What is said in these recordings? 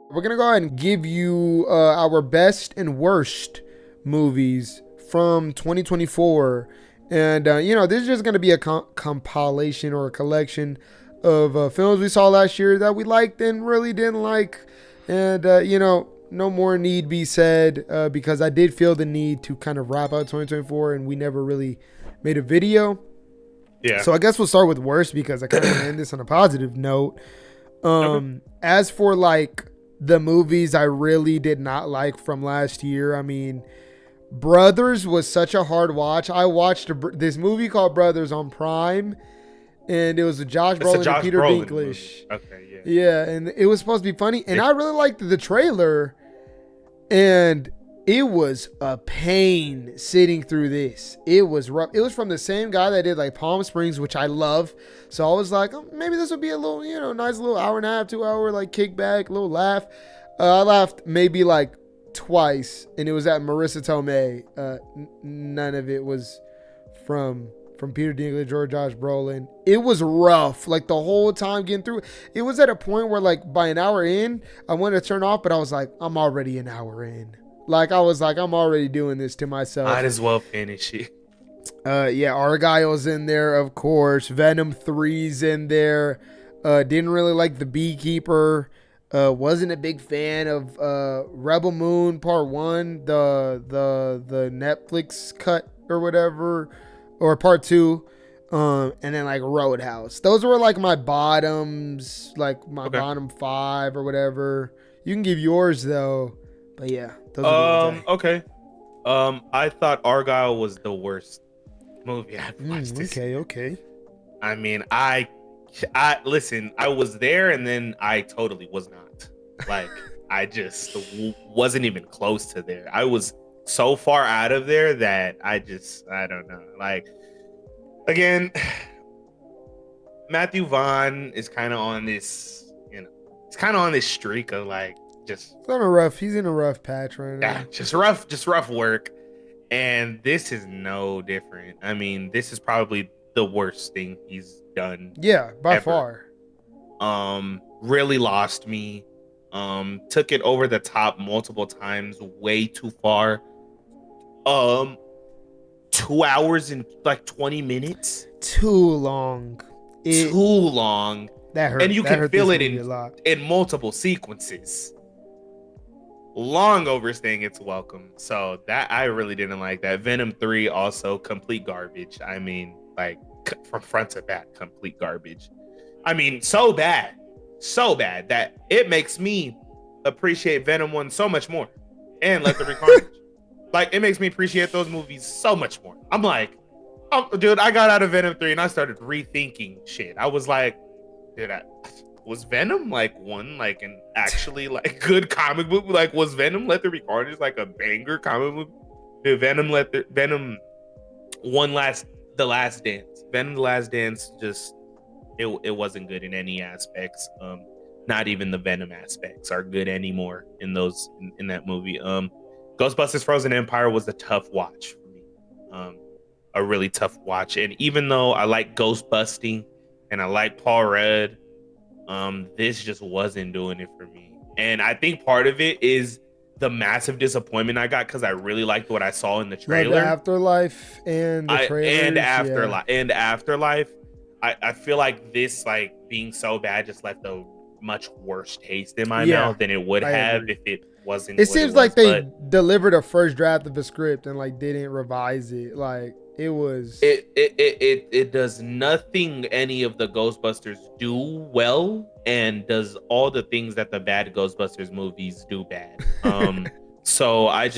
We're gonna go ahead and give you our best and worst movies from 2024, and this is just gonna be a compilation or a collection of films we saw last year that we liked and really didn't like, and no more need be said because I did feel the need to kind of wrap out 2024, and we never really made a video. Yeah. So I guess we'll start with worst because I kind of end this on a positive note. As for like the movies I really did not like from last year, I mean, Brothers was such a hard watch. I watched this movie called Brothers on Prime, and it was with Josh Brolin and Peter Dinklage. Okay, yeah. Yeah, and it was supposed to be funny, and I really liked the trailer, and it was a pain sitting through this. It was rough. It was from the same guy that did like Palm Springs, which I love. So I was like, oh, maybe this would be a little, nice little hour and a half, 2 hour like kickback, little laugh. I laughed maybe like twice, and it was at Marissa Tomei. None of it was from Peter Dinklage or Josh Brolin. It was rough, like the whole time getting through. It was at a point where like by an hour in, I wanted to turn off, but I was like, I'm already an hour in. Like, I was like, I'm already doing this to myself. Might as well finish it. Yeah, Argyle's in there, of course. Venom 3's in there. Didn't really like The Beekeeper. Wasn't a big fan of Rebel Moon Part 1, the Netflix cut or whatever, or Part 2. And then like Roadhouse. Those were like my bottoms, like my bottom 5 or whatever. You can give yours though. But yeah. Okay. I thought Argyle was the worst movie I've watched. Okay. I mean, I listen, I was there and then I totally was not. Like, I just wasn't even close to there. I was so far out of there that I don't know. Like, again, Matthew Vaughn is kind of on this, it's kind of on this streak of like, he's in a rough patch right now. Yeah, just rough work. And this is no different. I mean, this is probably the worst thing he's done. Yeah, by far. Really lost me. Took it over the top multiple times, way too far. 2 hours and like 20 minutes. Too long. Too long. That hurt. And you can feel it in multiple sequences. Long overstaying its welcome. So that I really didn't like that. Venom 3 also complete garbage. I mean, like from front to back, complete garbage. I mean, so bad that it makes me appreciate Venom 1 so much more, and Let There Be Carnage. Like, it makes me appreciate those movies so much more. I'm like, dude, I got out of Venom 3 and I started rethinking shit. I was like, was Venom like one like an actually like good comic book? Like, was Venom Let There Be Carnage like a banger comic book? Dude, Venom The Last Dance. Venom The Last Dance just it wasn't good in any aspects. Not even the Venom aspects are good anymore in that movie. Ghostbusters Frozen Empire was a tough watch for me. A really tough watch. And even though I like ghost busting and I like Paul Rudd, this just wasn't doing it for me. And I think part of it is the massive disappointment I got because I really liked what I saw in the trailer. Like Afterlife and the trailers. And Afterlife. I feel like this, like, being so bad just left a much worse taste in my mouth than it would have if it wasn't. It seems like they delivered a first draft of a script and like didn't revise it. Like, it was. It does nothing any of the Ghostbusters do well, and does all the things that the bad Ghostbusters movies do bad. So I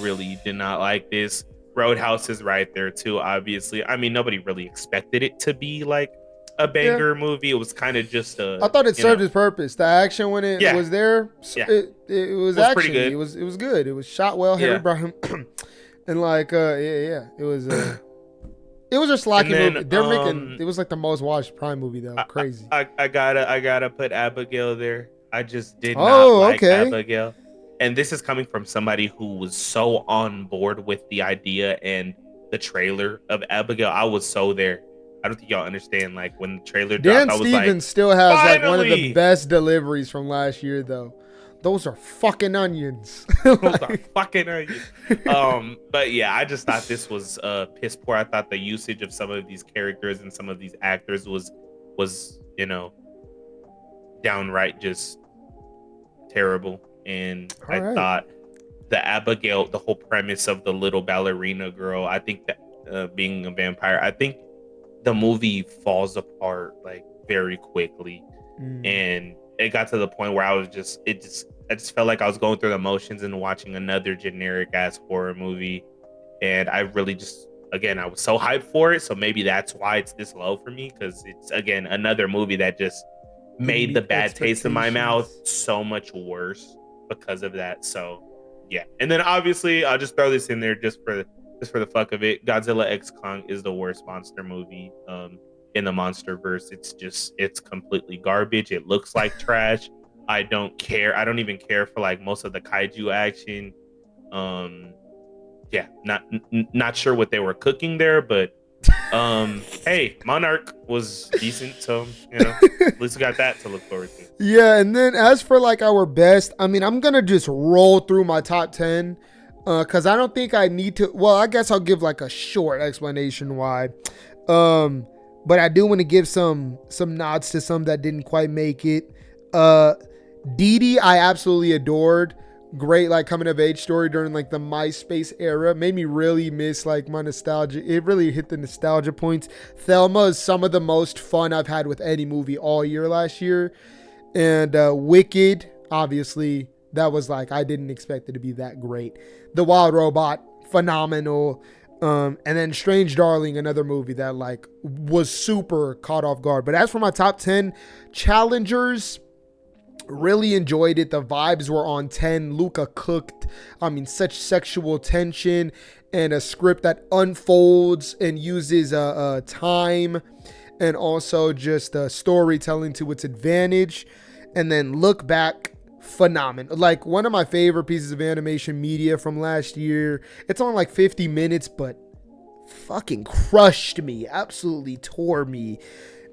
really did not like this. Roadhouse is right there too, obviously. I mean, nobody really expected it to be like a banger movie. It was kind of just I thought it served its purpose. The action when it was there, it was action. Pretty good. It was good. It was shot well. Harry Braham, and like it was. It was a slacky movie. They're making it was like the most watched Prime movie though. Crazy. I gotta put Abigail there. I just did not like Abigail. And this is coming from somebody who was so on board with the idea and the trailer of Abigail. I was so there. I don't think y'all understand. Like, when the trailer dropped, Dan Stevens still has like one of the best deliveries from last year though. those are fucking onions. Those are fucking onions. But yeah, I just thought this was piss poor. I thought the usage of some of these characters and some of these actors was downright just terrible. And I thought the Abigail, the whole premise of the little ballerina girl, I think that being a vampire, I think the movie falls apart like very quickly. And it got to the point where I just felt like I was going through the motions and watching another generic ass horror movie. And I really I was so hyped for it. So maybe that's why it's this low for me, because it's, again, another movie that just made the bad taste in my mouth so much worse because of that. So yeah. And then obviously I'll just throw this in there just for the fuck of it. Godzilla X Kong is the worst monster movie in the MonsterVerse. It's completely garbage. It looks like trash. I don't care. I don't even care for like most of the kaiju action. Yeah, not sure what they were cooking there, but hey, Monarch was decent, so at least we got that to look forward to. Yeah, and then as for like our best, I mean, I'm gonna just roll through my top 10 because I don't think I need to. Well, I guess I'll give like a short explanation why. But I do want to give some nods to some that didn't quite make it. Dee I absolutely adored. Great, like, coming of age story during like the MySpace era. Made me really miss like my nostalgia. It really hit the nostalgia points. Thelma is some of the most fun I've had with any movie all year last year. And Wicked, obviously, that was like, I didn't expect it to be that great. The Wild Robot, phenomenal. And then Strange Darling, another movie that like was super caught off guard. But as for my top 10 challengers, really enjoyed it. The vibes were on 10. Luca cooked. I mean, such sexual tension and a script that unfolds and uses time and also just storytelling to its advantage. And then Look Back, phenomenal. Like, one of my favorite pieces of animation media from last year. It's only like 50 minutes, but fucking crushed me. Absolutely tore me.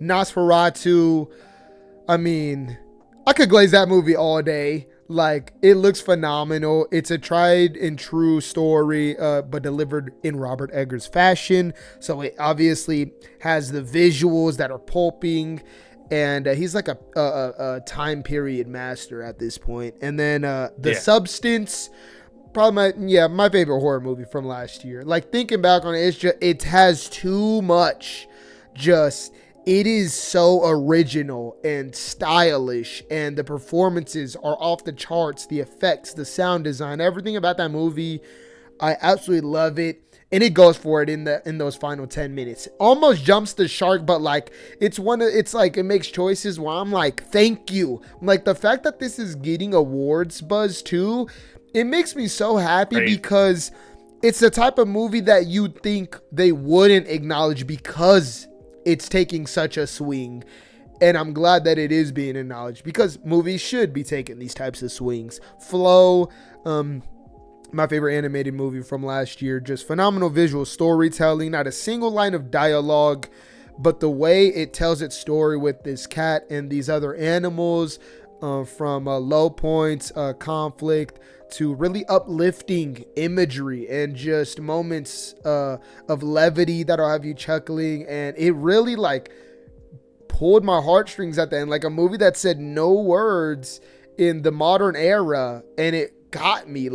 Nosferatu, I mean, I could glaze that movie all day. Like, it looks phenomenal. It's a tried and true story, but delivered in Robert Eggers fashion. So it obviously has the visuals that are pulping, and he's like a time period master at this point. And then The Substance, probably my favorite horror movie from last year. Like, thinking back on it, it has too much it is so original and stylish, and the performances are off the charts. The effects, the sound design, everything about that movie, I absolutely love it. And it goes for it in those final 10 minutes. Almost jumps the shark, but like it's like it makes choices where I'm like, thank you. Like, the fact that this is getting awards buzz too, it makes me so happy because it's the type of movie that you'd think they wouldn't acknowledge because it's taking such a swing. And I'm glad that it is being acknowledged, because movies should be taking these types of swings. Flow, my favorite animated movie from last year, just phenomenal visual storytelling, not a single line of dialogue, but the way it tells its story with this cat and these other animals, from low points, conflict, to really uplifting imagery and just moments of levity that'll have you chuckling. And it really like pulled my heartstrings at the end, like a movie that said no words in the modern era, and it got me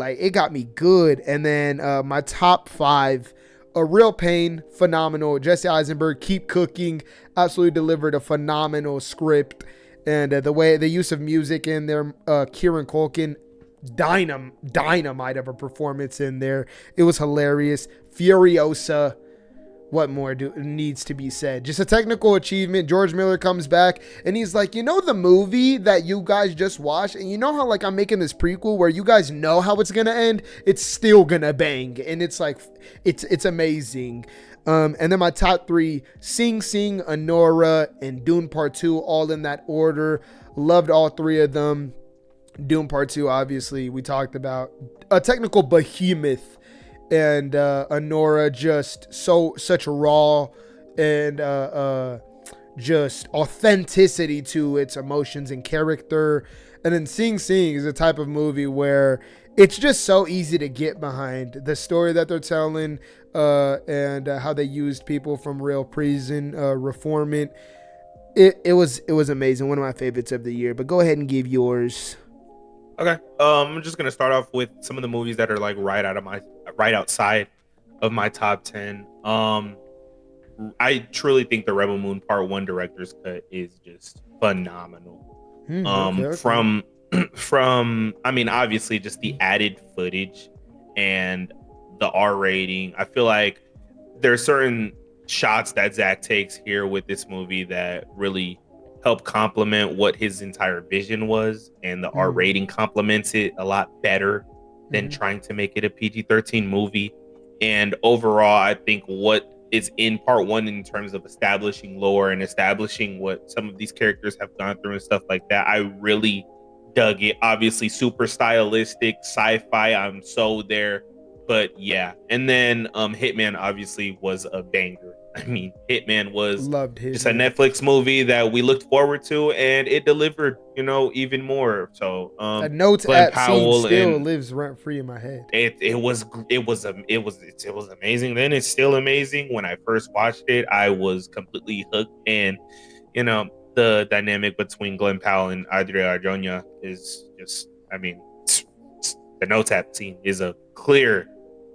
good. And then my top 5, A Real Pain, phenomenal. Jesse Eisenberg, keep cooking, absolutely delivered a phenomenal script. And the use of music in there, Kieran Culkin, dynamite of a performance in there. It was hilarious. Furiosa, what more needs to be said? Just a technical achievement. George Miller comes back and he's like, the movie that you guys just watched, and you know how like I'm making this prequel where you guys know how it's gonna end, it's still gonna bang. And it's like, it's amazing. And then my top 3, Sing Sing, Anora, and Dune Part 2, all in that order. Loved all 3 of them. Dune Part 2, obviously, we talked about a technical behemoth, and Anora, just such raw and just authenticity to its emotions and character. And then Sing Sing is a type of movie where it's just so easy to get behind the story that they're telling, and how they used people from real prison, reforming. It was amazing. One of my favorites of the year. But go ahead and give yours. Okay. I'm just gonna start off with some of the movies that are like right outside of my top 10. I truly think the Rebel Moon Part 1 director's cut is just phenomenal. Okay. From I mean, obviously just the added footage and the R rating. I feel like there are certain shots that Zach takes here with this movie that really help complement what his entire vision was, and the R rating complements it a lot better than trying to make it a PG-13 movie. And overall, I think what is in part 1 in terms of establishing lore and establishing what some of these characters have gone through and stuff like that, I really dug it. Obviously super stylistic sci-fi, I'm so there. But yeah, and then Hitman obviously was a banger. I mean, Hitman was just a Netflix movie that we looked forward to, and it delivered, even more. So a Notes Glenn app Powell scene still lives rent free in my head. It was amazing then. It's still amazing. When I first watched it, I was completely hooked, and the dynamic between Glenn Powell and Adria Arjona is just, I mean, the Notes app scene is a clear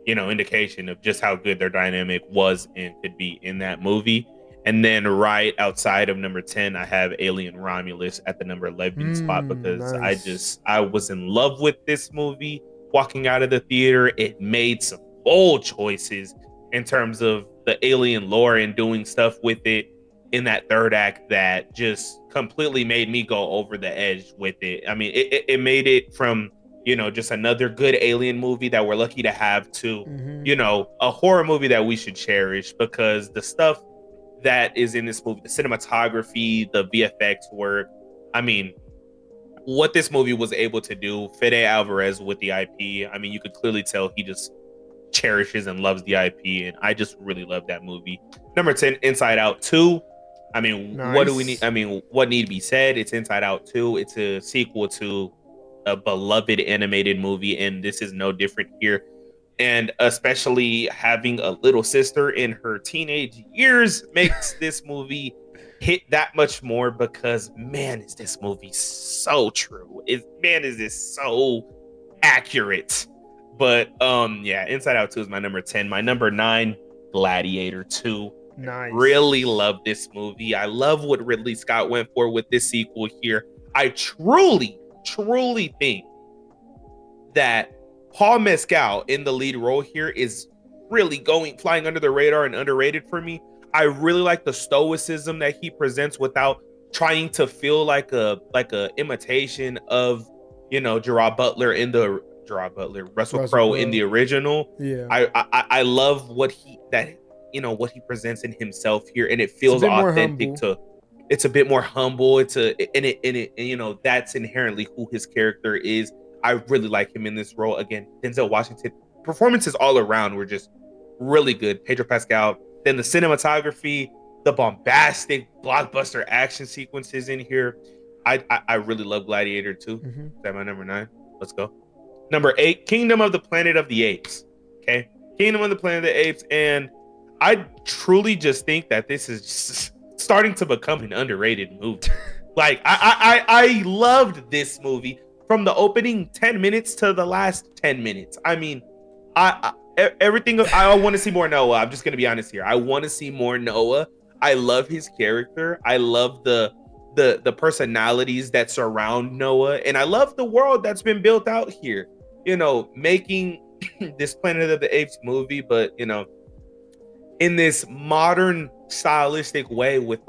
indication of just how good their dynamic was and could be in that movie. And then right outside of number 10, I have Alien Romulus at the number 11 spot, because nice. I was in love with this movie. Walking out of the theater, it made some bold choices in terms of the alien lore and doing stuff with it in that third act that just completely made me go over the edge with it. I mean, it made it from just another good alien movie that we're lucky to have to, a horror movie that we should cherish, because the stuff that is in this movie, the cinematography, the VFX work, I mean, what this movie was able to do, Fede Alvarez with the IP, I mean, you could clearly tell he just cherishes and loves the IP, and I just really love that movie. Number 10, Inside Out 2. I mean, what do we need? I mean, what need to be said? It's Inside Out 2. It's a sequel to a beloved animated movie, and this is no different here. And especially having a little sister in her teenage years makes this movie hit that much more, because man, is this movie so true. Is this so accurate. But yeah, Inside Out 2 is my number 10. My number 9, Gladiator 2. Nice. Really love this movie. I love what Ridley Scott went for with this sequel here. I truly think that Paul Mescal in the lead role here is really flying under the radar and underrated for me. I really like the stoicism that he presents without trying to feel like a imitation of Russell Crowe in the original. Yeah, I love what he presents in himself here, and it feels authentic to. It's a bit more humble. And that's inherently who his character is. I really like him in this role. Again, Denzel Washington performances all around were just really good. Pedro Pascal. Then the cinematography, the bombastic blockbuster action sequences in here. I really love Gladiator 2. Is that my number 9? Let's go. Number 8, Kingdom of the Planet of the Apes. Okay, Kingdom of the Planet of the Apes, and I truly just think that this is just starting to become an underrated movie. Like I loved this movie from the opening 10 minutes to the last 10 minutes. I mean, everything. I want to see more Noah. I'm just gonna be honest here. I want to see more Noah. I love his character. I love the personalities that surround Noah, and I love the world that's been built out here. Making this Planet of the Apes movie, but in this modern stylistic way with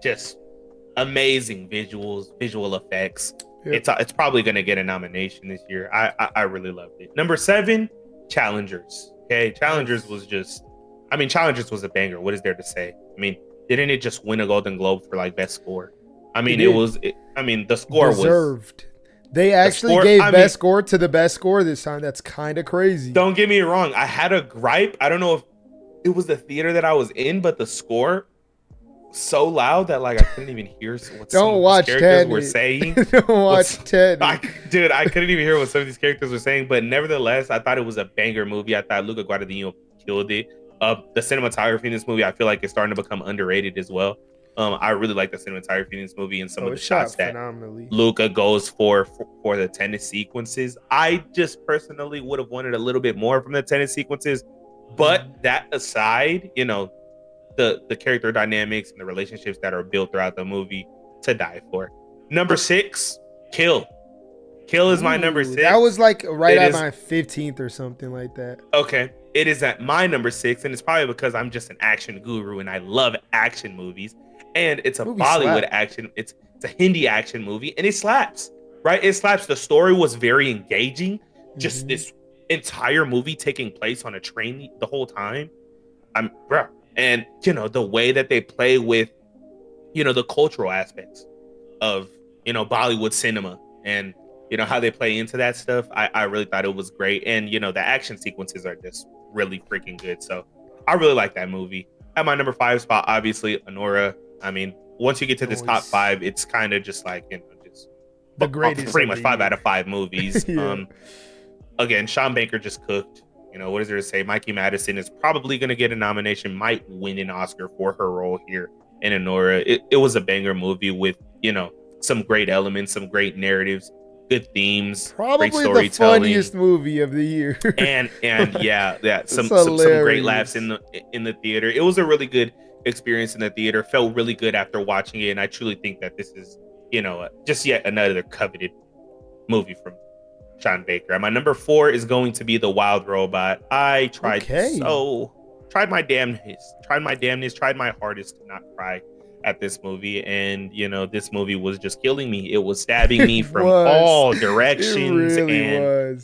just amazing visual effects. Yep. It's probably gonna get a nomination this year. I really loved it. Number 7, Challengers. Okay, Challengers was Challengers was a banger. What is there to say? I mean, didn't it just win a Golden Globe for best score? I mean, the score deserved. They actually gave best score to the best score this time. That's kind of crazy. Don't get me wrong. I had a gripe. I don't know if it was the theater that I was in, but the score so loud that like I couldn't even hear what some Don't of these watch characters were Tenet. saying. Don't watch Tenet. Dude, I couldn't even hear what some of these characters were saying. But nevertheless, I thought it was a banger movie. I thought Luca Guadagnino killed it. The cinematography in this movie, I feel like it's starting to become underrated as well. I really like the cinematography in this movie and some of the It's shot shots that phenomenally. Luca goes for the tennis sequences. I just personally would have wanted a little bit more from the tennis sequences. But that aside, you know, the character dynamics and the relationships that are built throughout the movie, to die for. Number 6, Kill. Kill is my number 6. That was like right at my 15th or something like that. Okay. It is at my number 6, and it's probably because I'm just an action guru and I love action movies. And it's a Bollywood action. It's a Hindi action movie, and it slaps, right? It slaps. The story was very engaging. Just this entire movie taking place on a train the whole time. And you know, the way that they play with, you know, the cultural aspects of, you know, Bollywood cinema, and you know how they play into that stuff. I really thought it was great, and you know, the action sequences are just really freaking good. So I really like that movie. At my number 5 spot, obviously, Anora. I mean, once you get to this top 5, it's kind of just like, you know, just the greatest, pretty much 5 out of 5 movies. Yeah. Again, Sean Baker just cooked. You know, what is there to say? Mikey Madison is probably going to get a nomination, might win an Oscar for her role here in Anora. It was a banger movie with, you know, some great elements, some great narratives, good themes, probably great storytelling. The funniest movie of the year. and yeah, some great laughs in the theater. It was a really good experience in the theater. Felt really good after watching it, and I truly think that this is, you know, just yet another coveted movie from Sean Baker. And my number 4 is going to be The Wild Robot. I tried my damnness, tried my hardest to not cry at this movie, and you know, this movie was just killing me. It was stabbing me from all directions.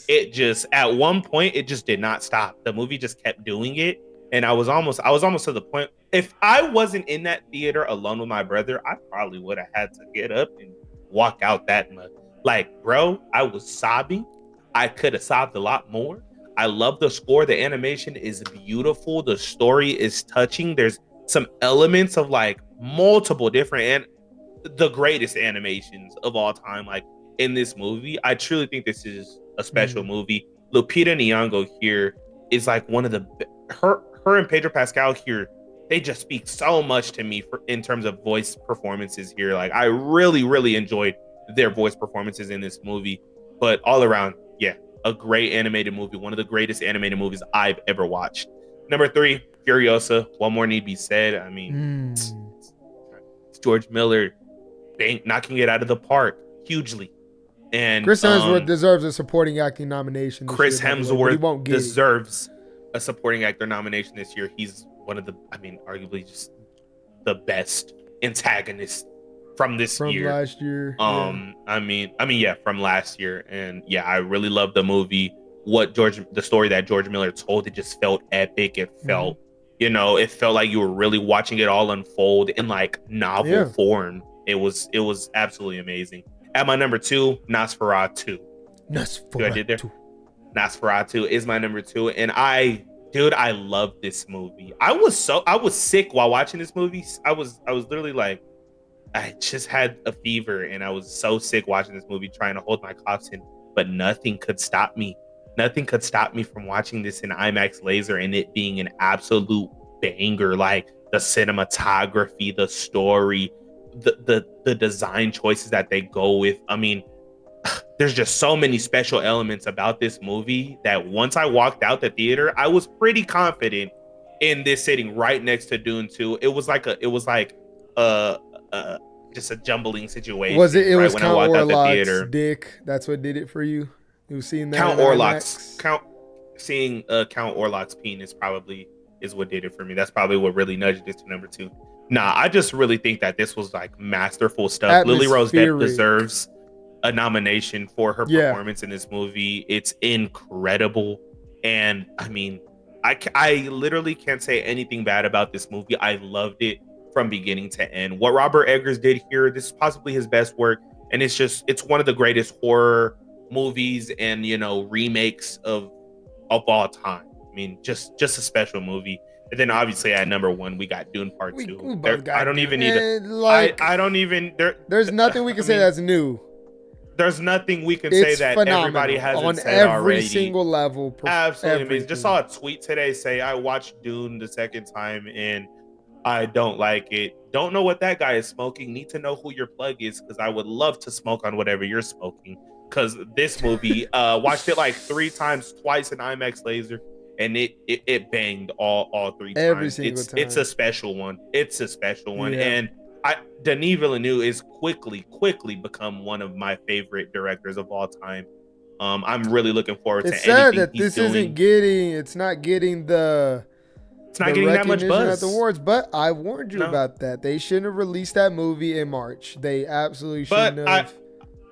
It just, at one point, it just did not stop. The movie just kept doing it, and I was almost to the point, if I wasn't in that theater alone with my brother, I probably would have had to get up and walk out that much. Like, bro, I was sobbing. I could have sobbed a lot more. I love the score. The animation is beautiful. The story is touching. There's some elements of like multiple different and the greatest animations of all time, like in this movie. I truly think this is a special movie. Lupita Nyong'o here is like one of the her and Pedro Pascal here. They just speak so much to me in terms of voice performances here. Like, I really enjoyed their voice performances in this movie. But all around, yeah, a great animated movie. One of the greatest animated movies I've ever watched. Number 3, Furiosa. One more need be said. I mean, it's George Miller knocking it out of the park hugely. And Chris Hemsworth deserves a supporting acting nomination. Chris Hemsworth deserves a supporting actor nomination this year. He's one of the, I mean, arguably just the best antagonist from last year. I mean, from last year. And yeah, I really love the movie. The story that George Miller told, it just felt epic. It felt, you know, it felt like you were really watching it all unfold in like novel form. It was absolutely amazing. At my number 2, Nosferatu. Nosferatu is my number 2. And I love this movie. I was sick while watching this movie. I was literally like, I just had a fever and I was so sick watching this movie, trying to hold my coughs in, but nothing could stop me. Nothing could stop me from watching this in IMAX laser and it being an absolute banger. Like the cinematography, the story, the design choices that they go with. I mean, there's just so many special elements about this movie that once I walked out the theater, I was pretty confident in this sitting right next to Dune 2. It was just a jumbling situation. Was it? It was Count Orlok's dick. That's what did it for you. You seen that? Count Orlok's penis probably is what did it for me. That's probably what really nudged this to number 2. Nah, I just really think that this was like masterful stuff. Lily Rose Depp deserves a nomination for her performance in this movie. It's incredible, and I mean, I literally can't say anything bad about this movie. I loved it from beginning to end. What Robert Eggers did here, this is possibly his best work, and it's one of the greatest horror movies and, you know, remakes of all time. I mean, just a special movie. And then obviously at number 1 we got Dune Part We 2. both got I don't Dune. even need to. Like, I don't even. there's nothing we can say that's new. There's nothing we can say It's that phenomenal everybody hasn't on said every already. single level. Absolutely amazing. Just saw a tweet today say I watched Dune the second time and I don't like it. Don't know what that guy is smoking. Need to know who your plug is because I would love to smoke on whatever you're smoking. Because this movie, watched it like 3 times, twice in IMAX laser, and it banged all 3 times. Every single time. It's a special one. It's a special one, Yeah. and Denis Villeneuve is quickly become one of my favorite directors of all time. I'm really looking forward to anything sad that he's this doing. isn't getting. It's not getting the. It's not getting that much recognition buzz at the awards, but I warned you about that. They shouldn't have released that movie in March. They absolutely shouldn't have.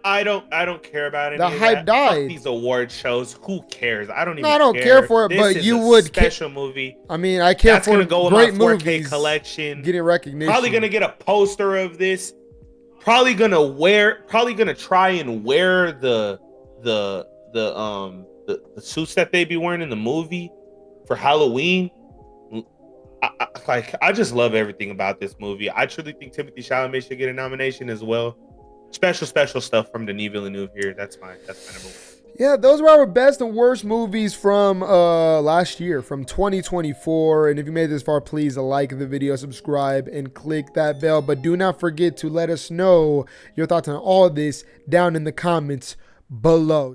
I don't care about it. The hype died. Fuck these award shows. Who cares? I don't even. I don't care for it, this but is you a would. Special movie. I mean, I care That's for gonna go great in my 4K movies collection. Getting recognition. Probably gonna get a poster of this. Probably gonna try and wear the suits that they be wearing in the movie for Halloween. I just love everything about this movie. I truly think Timothée Chalamet should get a nomination as well. Special stuff from Denis Villeneuve here. That's my number 1. Yeah, those were our best and worst movies from last year, from 2024. And if you made this far, please like the video, subscribe, and click that bell. But do not forget to let us know your thoughts on all of this down in the comments below.